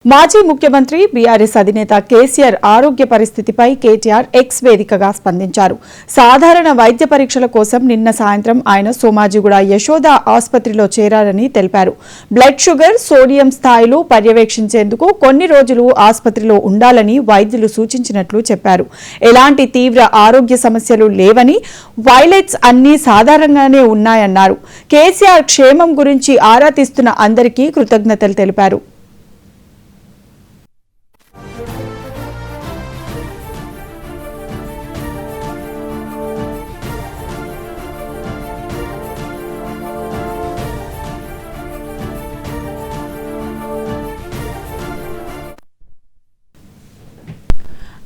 మాజీ ముఖ్యమంత్రి బీఆర్ఎస్ అధినేత కేసీఆర్ ఆరోగ్య పరిస్థితిపై కేటీఆర్ ఎక్స్ వేదికగా స్పందించారు. సాధారణ వైద్య పరీక్షల కోసం నిన్న సాయంత్రం ఆయన సోమాజిగూడ యశోద ఆసుపత్రిలో చేరారని తెలిపారు. బ్లడ్ షుగర్, సోడియం స్థాయిలు పర్యవేక్షించేందుకు కొన్ని రోజులు ఆసుపత్రిలో ఉండాలని వైద్యులు సూచించినట్లు చెప్పారు. ఎలాంటి తీవ్ర ఆరోగ్య సమస్యలు లేవని, వైలెట్స్ అన్నీ సాధారణంగానే ఉన్నాయన్నారు. కేసీఆర్ క్షేమం గురించి ఆరా తీస్తున్న అందరికీ కృతజ్ఞతలు తెలిపారు.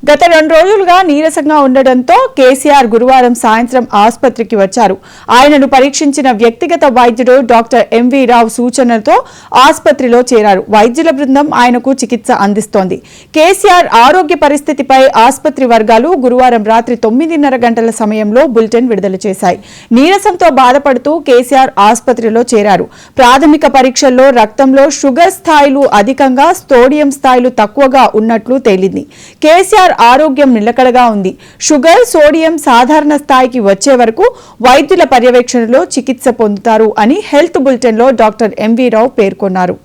గత 2 రోజులుగా నీరసంగా ఉండడంతో కేసీఆర్ గురువారం సాయంత్రం ఆసుపత్రికి వచ్చారు. ఆయనను పరీక్షించిన వ్యక్తిగత వైద్యుడు డాక్టర్ ఎంవి రావు సూచనలతో ఆసుపత్రిలో చేరారు. వైద్యుల బృందం ఆయనకు చికిత్స అందిస్తోంది. కేసీఆర్ ఆరోగ్య పరిస్థితిపై ఆసుపత్రి వర్గాలు గురువారం రాత్రి 9:30 గంటల సమయంలో బులెటిన్ విడుదల చేశాయి. నీరసంతో బాధపడుతూ కేసీఆర్ ఆసుపత్రిలో చేరారు. ప్రాథమిక పరీక్షల్లో రక్తంలో షుగర్ స్థాయిలు అధికంగా, సోడియం స్థాయిలు తక్కువగా ఉన్నట్లు తేలింది. కేసీఆర్ ఆరోగ్యం నిలకడగా ఉంది. షుగర్, సోడియం సాధారణ స్థాయికి వచ్చే వరకు వైద్యుల పర్యవేక్షణలో చికిత్స పొందుతారు అని హెల్త్ బులెటిన్లో డాక్టర్ ఎంవి రావు పేర్కొన్నారు.